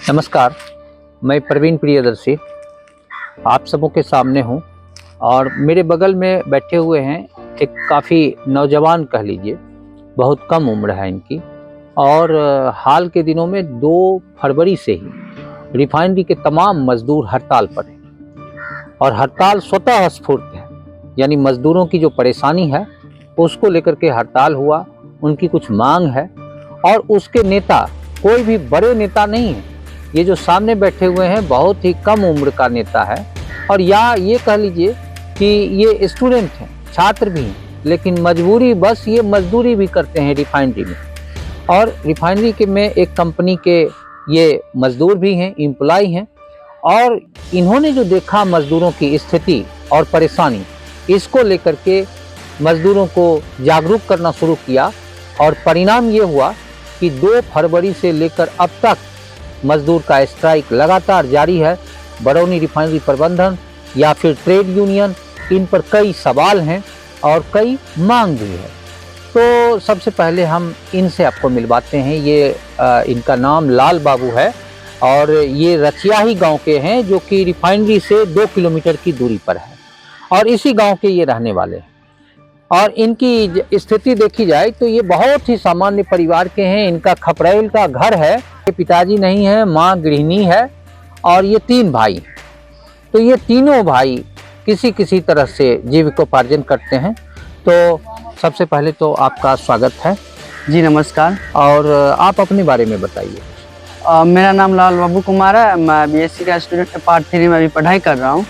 नमस्कार, मैं प्रवीण प्रियदर्शी आप सबों के सामने हूं और मेरे बगल में बैठे हुए हैं एक काफ़ी नौजवान कह लीजिए, बहुत कम उम्र है इनकी और हाल के दिनों में 2 फरवरी से ही रिफाइनरी के तमाम मजदूर हड़ताल पर हैं और हड़ताल स्वतः स्फूर्त है, यानी मजदूरों की जो परेशानी है उसको लेकर के हड़ताल हुआ। उनकी कुछ मांग है और उसके नेता कोई भी बड़े नेता नहीं है, ये जो सामने बैठे हुए हैं बहुत ही कम उम्र का नेता है और या ये कह लीजिए कि ये स्टूडेंट हैं, छात्र भी हैं, लेकिन मजबूरी बस ये मजदूरी भी करते हैं रिफाइनरी में। और रिफाइनरी के में एक कंपनी के ये मजदूर भी हैं, एम्प्लॉय हैं और इन्होंने जो देखा मजदूरों की स्थिति और परेशानी, इसको लेकर के मजदूरों को जागरूक करना शुरू किया और परिणाम ये हुआ कि 2 फरवरी से लेकर अब तक मजदूर का स्ट्राइक लगातार जारी है। बरौनी रिफाइनरी प्रबंधन या फिर ट्रेड यूनियन, इन पर कई सवाल हैं और कई मांग भी है। तो सबसे पहले हम इनसे आपको मिलवाते हैं। ये इनका नाम लाल बाबू है और ये रचियाही गांव के हैं, जो कि रिफाइनरी से 2 किलोमीटर की दूरी पर है और इसी गांव के ये रहने वाले हैं। और इनकी स्थिति देखी जाए तो ये बहुत ही सामान्य परिवार के हैं। इनका खपरेल का घर है, पिताजी नहीं है, माँ गृहिणी है और ये 3 भाई। तो ये तीनों भाई किसी किसी तरह से जीविकोपार्जन करते हैं। तो सबसे पहले तो आपका स्वागत है जी। नमस्कार। और आप अपने बारे में बताइए। मेरा नाम लाल बाबू कुमार है। मैं बीएससी का स्टूडेंट पार्ट 3 में अभी पढ़ाई कर रहा हूँ।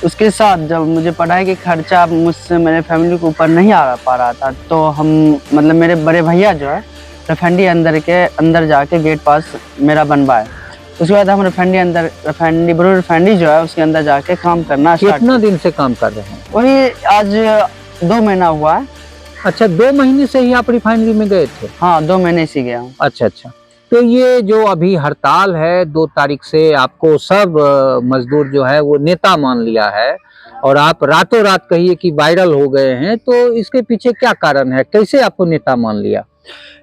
उसके साथ जब मुझे पढ़ाई के खर्चा मुझसे मेरे फैमिली के ऊपर नहीं आ पा रहा था, तो हम मतलब मेरे बड़े भैया जो है रिफाइनरी अंदर जाके गेट पास मेरा बनवाए। उसके बाद हम रिफाइनरी जो है उसके अंदर जाके काम करना स्टार्ट। कितना दिन से काम कर रहे हैं? वही आज 2 महीना हुआ है। अच्छा, 2 महीने से ही आप रिफाइनरी में गए थे? हाँ, 2 महीने से गया हूँ। अच्छा। तो ये जो अभी हड़ताल है 2 तारीख से, आपको सब मजदूर जो है वो नेता मान लिया है और आप रातों रात कहिए कि वायरल हो गए हैं, तो इसके पीछे क्या कारण है? कैसे आपको नेता मान लिया?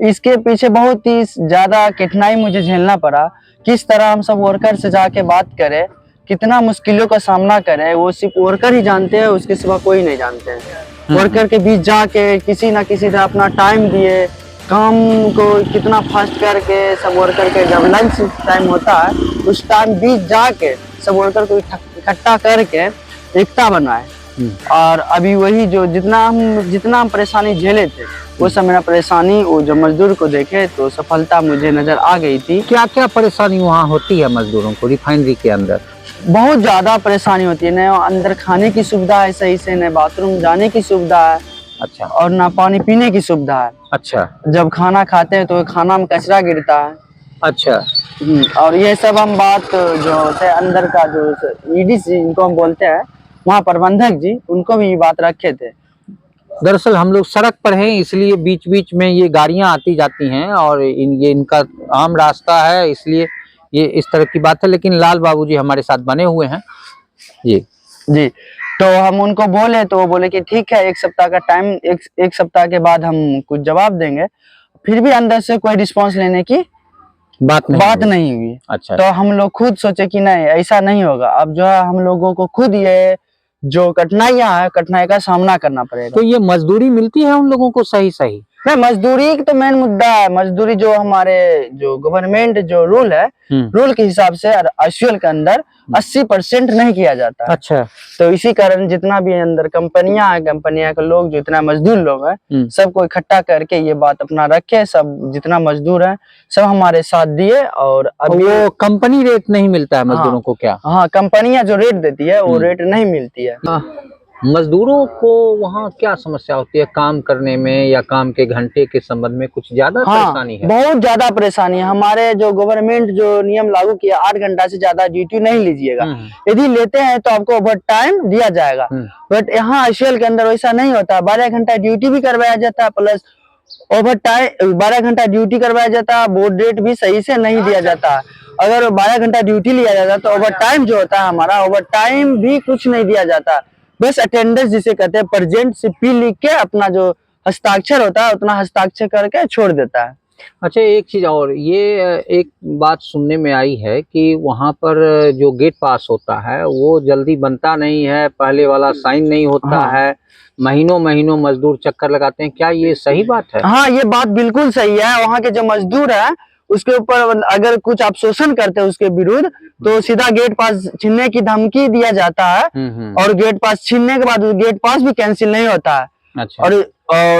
इसके पीछे बहुत ही ज्यादा कठिनाई मुझे झेलना पड़ा। किस तरह हम सब वर्कर से जाके बात करें, कितना मुश्किलों का सामना करें, वो सिर्फ वर्कर ही जानते हैं, उसके सिवा कोई नहीं जानते हैं। वर्कर के बीच जाके किसी ना किसी तरह अपना टाइम दिए, काम को कितना फास्ट करके सब वर्कर के जब लंच टाइम होता है उस टाइम बीच जाके सब वर्कर को इकट्ठा करके एकता बनाए। और अभी वही जो जितना हम परेशानी झेले थे, वो सब मेरा परेशानी वो जो मजदूर को देखे तो सफलता मुझे नजर आ गई थी। क्या क्या परेशानी वहाँ होती है मजदूरों को रिफाइनरी के अंदर? बहुत ज्यादा परेशानी होती है। न अंदर खाने की सुविधा है सही से, न बाथरूम जाने की सुविधा है। अच्छा। और ना पानी पीने की सुविधा है। अच्छा। जब खाना खाते हैं तो खाना में कचरा गिरता है। अच्छा। और ये सब हम बात जो होते हैं अंदर का जो ईडी इनको हम बोलते हैं, वहाँ प्रबंधक जी उनको भी ये बात रखे थे। दरअसल हम लोग सड़क पर हैं, इसलिए बीच बीच में ये गाड़ियां आती जाती हैं और ये इनका आम रास्ता है, इसलिए ये इस तरह की बात है। लेकिन लाल बाबू जी हमारे साथ बने हुए हैं जी। तो हम उनको बोले तो वो बोले कि ठीक है, 1 सप्ताह का टाइम, एक सप्ताह के बाद हम कुछ जवाब देंगे। फिर भी अंदर से कोई रिस्पांस लेने की बात नहीं हुई। अच्छा। तो हम लोग खुद सोचे कि नहीं, ऐसा नहीं होगा। अब जो है हम लोगों को खुद ये जो कठिनाइयां है, कठिनाई का सामना करना पड़ेगा। तो ये मजदूरी मिलती है उन लोगों को सही? नहीं, मजदूरी तो मेन मुद्दा है। मजदूरी जो हमारे जो गवर्नमेंट जो रूल है, रूल के हिसाब से आईसीएल के अंदर 80% नहीं किया जाता है। अच्छा। तो इसी कारण जितना भी अंदर कंपनियां हैं, कंपनियां के लोग, जितना मजदूर लोग हैं, सबको इकट्ठा करके ये बात अपना रखे। सब जितना मजदूर है सब हमारे साथ दिए। और अभी वो कंपनी रेट नहीं मिलता है मजदूरों को क्या? हाँ, कंपनियां जो रेट देती है वो रेट नहीं मिलती है। मजदूरों को वहाँ क्या समस्या होती है काम करने में या काम के घंटे के संबंध में? कुछ ज्यादा परेशानी है? बहुत ज्यादा परेशानी है। हमारे जो गवर्नमेंट जो नियम लागू किया, 8 घंटा से ज्यादा ड्यूटी नहीं लीजिएगा। यदि लेते हैं तो आपको ओवर टाइम दिया जाएगा। बट यहाँ आईसीएल के अंदर वैसा नहीं होता। 12 घंटा ड्यूटी भी करवाया जाता है, प्लस ओवर टाइम 12 घंटा ड्यूटी करवाया जाता है। बोर्ड रेट भी सही से नहीं दिया जाता। अगर 12 घंटा ड्यूटी लिया जाता तो ओवर टाइम जो होता है हमारा, ओवर टाइम भी कुछ नहीं दिया जाता। बस अटेंडेंस जिसे कहते हैं, प्रेजेंट से पी लिख के अपना जो हस्ताक्षर होता है उतना हस्ताक्षर करके छोड़ देता है। अच्छा, एक चीज और, ये एक बात सुनने में आई है कि वहाँ पर जो गेट पास होता है वो जल्दी बनता नहीं है, पहले वाला साइन नहीं होता हाँ। है, महीनों महीनों मजदूर चक्कर लगाते हैं, क्या ये सही बात है? हाँ, ये बात बिल्कुल सही है। वहाँ के जो मजदूर है उसके ऊपर अगर कुछ आप शोषण करते हैं उसके विरुद्ध, तो सीधा गेट पास छीनने की धमकी दिया जाता है। और गेट पास छीनने के बाद गेट पास भी कैंसिल नहीं होता है। अच्छा। और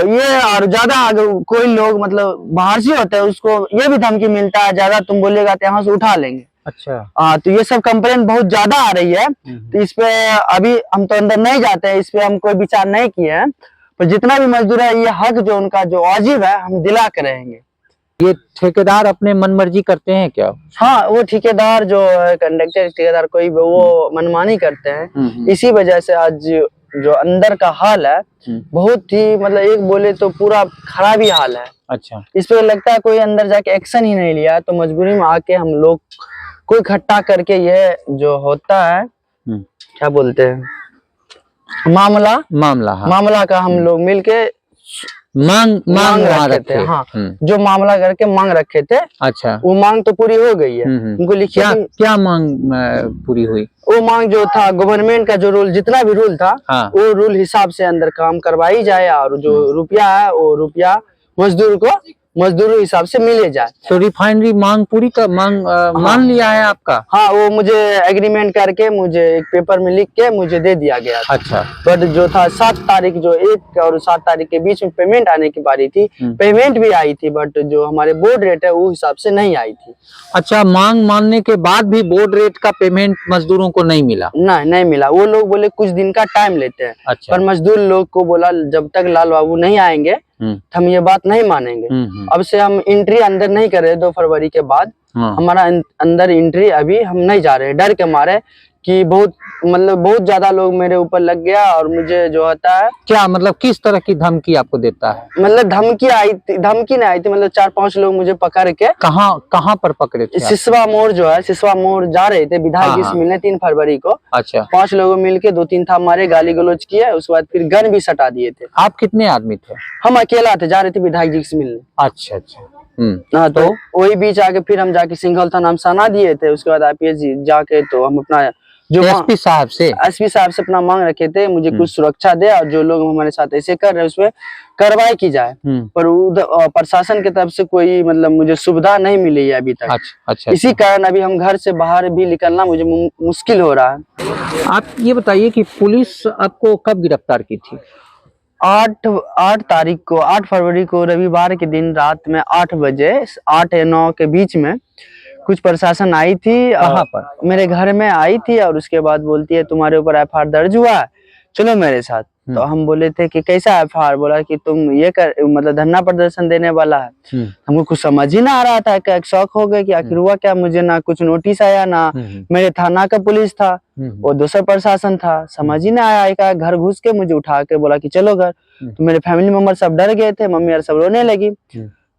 ये और ज्यादा अगर कोई लोग मतलब बाहर से होते हैं उसको ये भी धमकी मिलता है, ज्यादा तुम बोलेगा तो यहाँ से उठा लेंगे। अच्छा। हाँ, तो ये सब कंप्लेन बहुत ज्यादा आ रही है। तो इस पे अभी हम तो अंदर नहीं जाते हैं, इस पे हम कोई विचार नहीं किए हैं। पर जितना भी मजदूर है ये हक जो उनका जो वाजिब है हम दिला के रहेंगे। ये ठेकेदार अपने मनमर्जी करते हैं क्या? हाँ, वो ठेकेदार जो कंडक्टर ठेकेदार कोई भी वो मनमानी करते हैं। इसी वजह से आज जो अंदर का हाल है बहुत ही मतलब एक बोले तो पूरा खराब ही हाल है। अच्छा। इस पे लगता है कोई अंदर जाके एक्शन ही नहीं लिया, तो मजबूरी में आके हम लोग को इकट्ठा करके ये जो होता है क्या बोलते हैं मामला हाँ। मामला का हम लोग मिलके मांग रखे थे। हाँ, जो मामला करके मांग रखे थे। अच्छा। वो मांग तो पूरी हो गई है। उनको लिखिए क्या मांग पूरी हुई? वो मांग जो था गवर्नमेंट का जो रूल जितना भी रूल था वो रूल हिसाब से अंदर काम करवाई जाए, और जो रुपया है वो रुपया मजदूर को मजदूर हिसाब से मिले जाए। तो रिफाइनरी मांग पूरी का मान लिया है आपका? हाँ, वो मुझे एग्रीमेंट करके मुझे एक पेपर में लिख के मुझे दे दिया गया था। अच्छा। बट जो था 7 तारीख जो 1 और 7 तारीख के बीच में पेमेंट आने की बारी थी, पेमेंट भी आई थी, बट जो हमारे बोर्ड रेट है वो हिसाब से नहीं आई थी। अच्छा, मांग मानने के बाद भी बोर्ड रेट का पेमेंट मजदूरों को नहीं मिला? नहीं मिला। वो लोग बोले कुछ दिन का टाइम लेते हैं। अच्छा। पर मजदूर लोग को बोला जब तक लाल बाबू नहीं आएंगे हम ये बात नहीं मानेंगे। अब से हम एंट्री अंदर नहीं कर रहे 2 फरवरी के बाद। हमारा अंदर एंट्री अभी हम नहीं जा रहे, डर के मारे कि बहुत ज्यादा लोग मेरे ऊपर लग गया। और मुझे जो होता है क्या मतलब किस तरह की धमकी आपको देता है? मतलब धमकी नहीं आई थी, मतलब 4-5 लोग मुझे पकड़ के कहाँ पर पकड़े थे? सिसवा मोड़ जो है, सिसवा मोड़ जा रहे थे विधायक जी से मिलने 3 फरवरी को। अच्छा। 5 लोगों मिलके 2-3 था मारे, गाली गलौज किया, उसके बाद फिर गन भी सटा दिए थे। आप कितने आदमी थे? हम अकेला थे, जा रहे थे विधायक जी से मिलने। अच्छा। हाँ, तो वही बीच आके फिर हम जाके सिंघल थाना हम सना दिए थे। उसके बाद IPS जी जाके तो हम अपना जो एसपी साहब से अपना मांग रखे थे मुझे कुछ सुरक्षा दे, और जो लोग हमारे साथ ऐसे कर रहे हैं उसपे कार्रवाई की जाए। पर प्रशासन की तरफ से कोई मतलब मुझे सुविधा नहीं मिली है अभी तक। अच्छा। इसी कारण अभी हम घर से बाहर भी निकलना मुझे मुश्किल हो रहा है। आप ये बताइए कि पुलिस आपको कब गिरफ्तार की थी? 8 फरवरी को रविवार के दिन रात में 8 बजे 8 या 9 के बीच में कुछ प्रशासन आई थी। मेरे घर में आई थी, और उसके बाद बोलती है तुम्हारे ऊपर FIR दर्ज हुआ है, चलो मेरे साथ। तो हम बोले थे कि कैसा FIR? बोला कि तुम ये मतलब धरना प्रदर्शन देने वाला है। हमको कुछ समझ ही ना आ रहा था, एक शौक हो गया कि आखिर हुआ क्या। मुझे ना कुछ नोटिस आया, ना मेरे थाना का पुलिस था, वो दूसरा प्रशासन था, समझ ही ना आया। एक घर घुस के मुझे उठा के बोला कि चलो घर। तो मेरे फैमिली मेंबर सब डर गए थे, मम्मी और सब रोने लगी।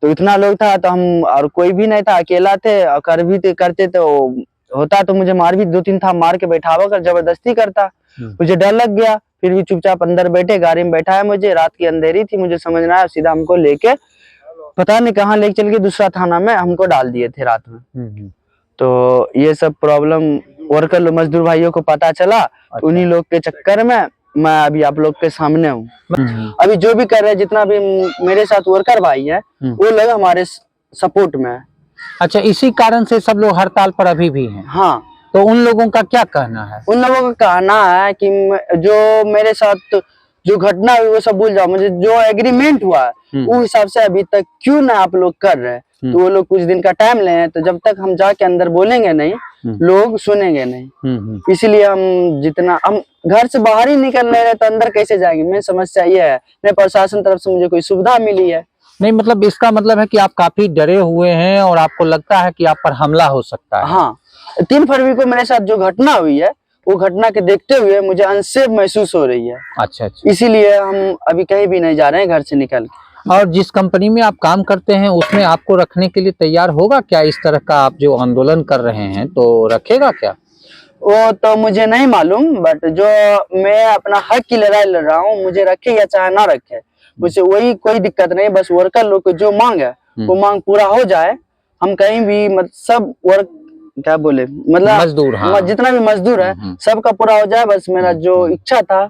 तो इतना लोग था तो हम और कोई भी नहीं था, अकेला थे, और करते तो होता तो मुझे मार भी 2-3 था मार के बैठावा कर जबरदस्ती करता। मुझे डर लग गया, फिर भी चुपचाप अंदर बैठे, गाड़ी में बैठाया मुझे। रात की अंधेरी थी, मुझे समझ ना आया, सीधा हमको लेके पता नहीं कहाँ लेके चल के दूसरा थाना में हमको डाल दिए थे रात में। तो ये सब प्रॉब्लम वर्कर मजदूर भाइयों को पता चला। उन्हीं लोग के चक्कर में मैं अभी आप लोग के सामने हूँ। अभी जो भी कर रहे हैं, जितना भी मेरे साथ वर्कर भाई है वो लोग हमारे सपोर्ट में है। अच्छा, इसी कारण से सब लोग हड़ताल पर अभी भी हैं? हाँ। तो उन लोगों का क्या कहना है? उन लोगों का कहना है कि जो मेरे साथ जो घटना हुई वो सब भूल जाओ, मुझे जो एग्रीमेंट हुआ उस हिसाब से अभी तक क्यों ना आप लोग कर रहे हैं। तो वो लोग कुछ दिन का टाइम ले, तो जब तक हम जाके अंदर बोलेंगे नहीं लोग सुनेंगे नहीं। इसीलिए हम घर से बाहर ही निकल रहे तो अंदर कैसे जाएंगे। मेरी समस्या ये है, न प्रशासन तरफ से मुझे कोई सुविधा मिली है। नहीं, मतलब इसका मतलब है कि आप काफी डरे हुए हैं और आपको लगता है कि आप पर हमला हो सकता है। हाँ, 3 फरवरी को मेरे साथ जो घटना हुई है वो घटना के देखते हुए मुझे अनसेफ महसूस हो रही है। अच्छा। इसीलिए हम अभी कहीं भी नहीं जा रहे हैं घर से निकल के। और जिस कंपनी में आप काम करते हैं उसमें आपको रखने के लिए तैयार होगा क्या? इस तरह का आप जो आंदोलन कर रहे हैं तो रखेगा क्या? वो तो मुझे नहीं मालूम, बट जो मैं अपना हक की लड़ाई लड़ रहा हूँ, मुझे रखे या चाहे ना रखे मुझे वही कोई दिक्कत नहीं। बस वर्कर लोग को जो मांग है वो मांग पूरा हो जाए, हम कहीं भी सब वर्क क्या बोले मतलब मजदूर, हाँ। जितना भी मजदूर है सबका पूरा हो जाए, बस मेरा जो इच्छा था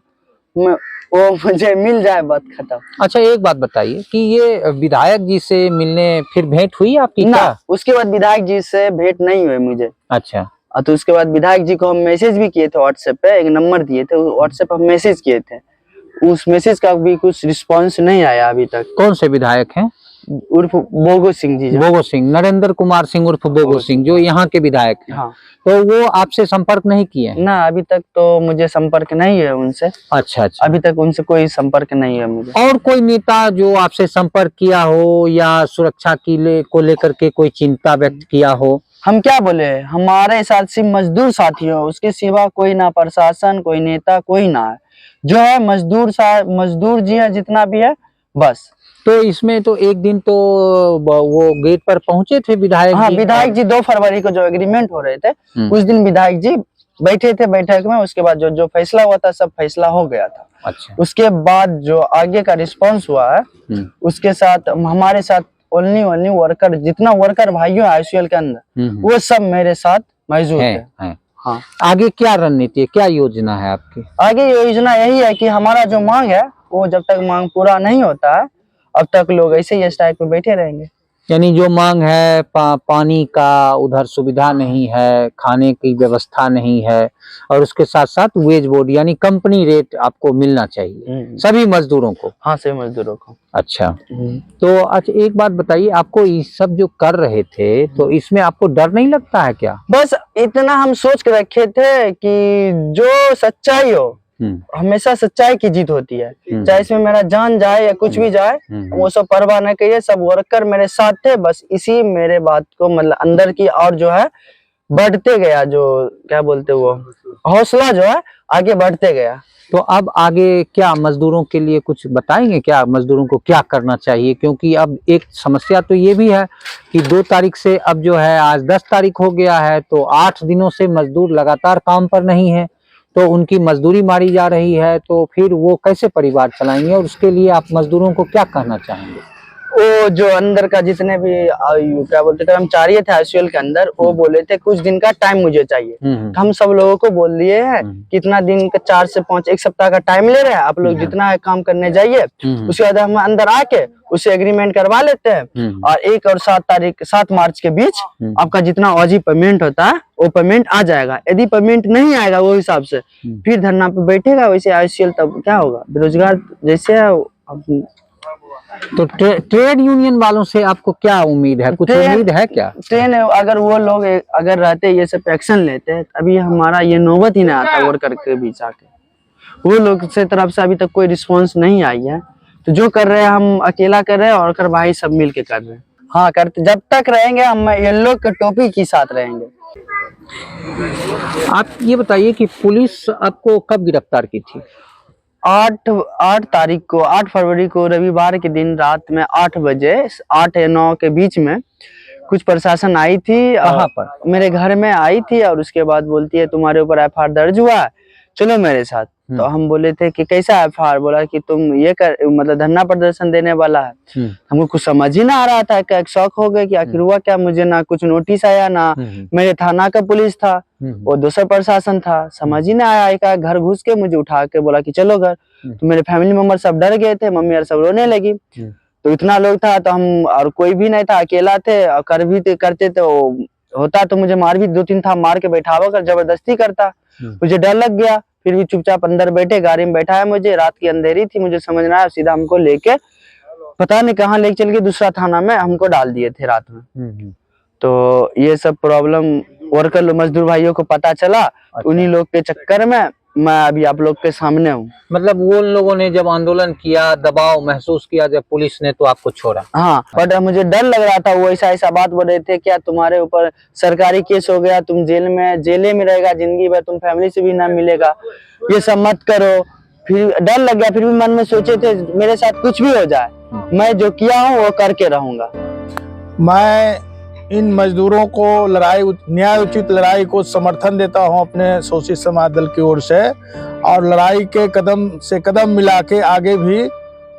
वो मुझे मिल जाए, बात खत्म। अच्छा, एक बात बताइए कि ये विधायक जी से मिलने फिर भेंट हुई आपकी ना, क्या? उसके बाद विधायक जी से भेंट नहीं हुई मुझे। अच्छा। तो उसके बाद विधायक जी को हम मैसेज भी किए थे व्हाट्सएप पे, एक नंबर दिए थे, व्हाट्सएप पर मैसेज किए थे, उस मैसेज का भी कुछ रिस्पांस नहीं आया अभी तक। कौन से विधायक हैं? उर्फ बोगो सिंह जी। बोगो सिंह, नरेंद्र कुमार सिंह उर्फ बोगो सिंह, जो यहाँ के विधायक हैं। हाँ। तो वो आपसे संपर्क नहीं किए हैं? ना, अभी तक तो मुझे संपर्क नहीं है उनसे। अच्छा अच्छा। अभी तक उनसे कोई संपर्क नहीं है मुझे। और कोई नेता जो आपसे संपर्क किया हो या सुरक्षा को लेकर के कोई चिंता व्यक्त किया हो? हम क्या बोले, हमारे साथ सिर्फ मजदूर साथी हो, उसके सिवा कोई ना प्रशासन, कोई नेता, कोई ना है। जो है मजदूर जी है, जितना भी है बस। तो इसमें तो एक दिन तो वो गेट पर पहुंचे थे विधायक जी। हाँ, विधायक जी 2 फरवरी को जो एग्रीमेंट हो रहे थे, उस दिन विधायक जी बैठे थे बैठक में। उसके बाद जो फैसला हुआ था, सब फैसला हो गया था। अच्छा। उसके बाद जो आगे का रिस्पांस हुआ है, उसके साथ हमारे साथ ओनली वर्कर, जितना वर्कर भाइयों आईसीएल के अंदर, वो सब मेरे साथ मौजूद है। हाँ। आगे क्या रणनीति है, क्या योजना है आपकी? आगे योजना यही है कि हमारा जो मांग है, वो जब तक मांग पूरा नहीं होता है, अब तक लोग ऐसे ही स्ट्राइक पे बैठे रहेंगे। यानी जो मांग है, पानी का उधर सुविधा नहीं है, खाने की व्यवस्था नहीं है, और उसके साथ साथ वेज बोर्ड यानी कंपनी रेट आपको मिलना चाहिए सभी मजदूरों को। हाँ, सभी मजदूरों को। अच्छा, तो अच्छा एक बात बताइए, आपको ये सब जो कर रहे थे, तो इसमें आपको डर नहीं लगता है क्या? बस इतना हम सोच के रखे थे कि जो सच्चाई हो, हमेशा सच्चाई की जीत होती है, चाहे इसमें मेरा जान जाए या कुछ भी जाए, वो सब परवाह न करिए। सब वर्कर मेरे साथ थे, बस इसी मेरे बात को मतलब अंदर की और जो है बढ़ते गया, जो क्या बोलते वो हौसला जो है आगे बढ़ते गया। तो अब आगे क्या मजदूरों के लिए कुछ बताएंगे क्या, मजदूरों को क्या करना चाहिए? क्योंकि अब एक समस्या तो ये भी है कि 2 तारीख से अब जो है, आज 10 तारीख हो गया है, तो 8 दिनों से मजदूर लगातार काम पर नहीं है, तो उनकी मजदूरी मारी जा रही है, तो फिर वो कैसे परिवार चलाएंगे? और उसके लिए आप मजदूरों को क्या कहना चाहेंगे? वो जो अंदर का जितने भी क्या बोलते थे कर्मचारी थे आईसीएल के अंदर, वो बोले थे कुछ दिन का टाइम मुझे चाहिए। तो हम सब लोगों को बोल दिए हैं कितना दिन का, 4 से 5 एक सप्ताह का टाइम ले रहे हैं, आप लोग जितना है काम करने जाइए। उसके बाद हम अंदर आके उससे एग्रीमेंट करवा लेते हैं, और 1 और 7 मार्च के बीच आपका जितना वाजिब पेमेंट होता है वो पेमेंट आ जाएगा। यदि पेमेंट नहीं आएगा वो हिसाब से फिर धरना पे बैठेगा। वैसे आईसीएल तब क्या होगा, बेरोजगार जैसे है। तो ट्रेड यूनियन वालों से आपको क्या उम्मीद है, कुछ उम्मीद है क्या? ट्रेन अगर वो लोग अगर रहते, ये सब एक्शन लेते, अभी हमारा ये नौबत ही ना आता वर्कर के बीच आके। वो लोग से तरफ से अभी तक कोई रिस्पांस नहीं आई है। तो जो कर रहे हैं हम अकेला कर रहे हैं, और भाई सब मिल के कर रहे हैं। हाँ, करते जब तक रहेंगे हम येलो के टोपी के साथ रहेंगे। आप ये बताइए कि पुलिस आपको कब गिरफ्तार की थी? 8 तारीख को, 8 फरवरी को रविवार के दिन रात में 8 बजे, 8 या 9 के बीच में कुछ प्रशासन आई थी। कहाँ पर? मेरे घर में आई थी, और उसके बाद बोलती है तुम्हारे ऊपर एफआईआर दर्ज हुआ है, चलो मेरे साथ। तो हम बोले थे कि कैसा एफआईआर? बोला कि तुम ये मतलब धरना प्रदर्शन देने वाला है। हमको कुछ समझ ही ना आ रहा था, एक शौक हो गया कि आखिर हुआ क्या। मुझे ना कुछ नोटिस आया, ना मेरे थाना का पुलिस था, वो दूसरा प्रशासन था, समझ ही ना आया। एक घर घुस के मुझे उठा के बोला कि चलो घर। तो मेरे फैमिली मेंबर सब डर गए थे, मम्मी और सब रोने लगी। तो इतना लोग था, तो हम और कोई भी नहीं था, अकेला थे, और कर भी करते तो होता तो मुझे मार भी 2-3 था, मार के बैठावा कर जबरदस्ती करता। मुझे डर लग गया, फिर भी चुपचाप अंदर बैठे, गाड़ी में बैठाया मुझे। रात की अंधेरी थी, मुझे समझ ना आया, सीधा हमको लेके पता नहीं कहाँ लेके चल के दूसरा थाना में हमको डाल दिए थे रात में। तो ये सब प्रॉब्लम वर्कर मजदूर भाइयों को पता चला। अच्छा। उन्हीं लोग के चक्कर में मैं अभी आप लोग के सामने हूँ। मतलब वो लोगों ने जब आंदोलन किया, दबाव महसूस किया जब पुलिस ने, तो आपको छोड़ा? हाँ, बट मुझे डर लग रहा था। वो ऐसा बात बोल रहे थे, क्या तुम्हारे ऊपर सरकारी केस हो गया, तुम जेले में रहेगा जिंदगी भर, तुम फैमिली से भी ना मिलेगा, ये सब मत करो। फिर डर लग गया, फिर भी मन में सोचे थे मेरे साथ कुछ भी हो जाए, मैं जो किया हूँ वो करके रहूंगा। मैं इन मजदूरों को न्याय उचित लड़ाई को समर्थन देता हूं अपने शोषित समाज दल की ओर से, और लड़ाई के कदम से कदम मिला के आगे भी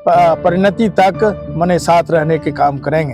परिणति तक मने साथ रहने के काम करेंगे।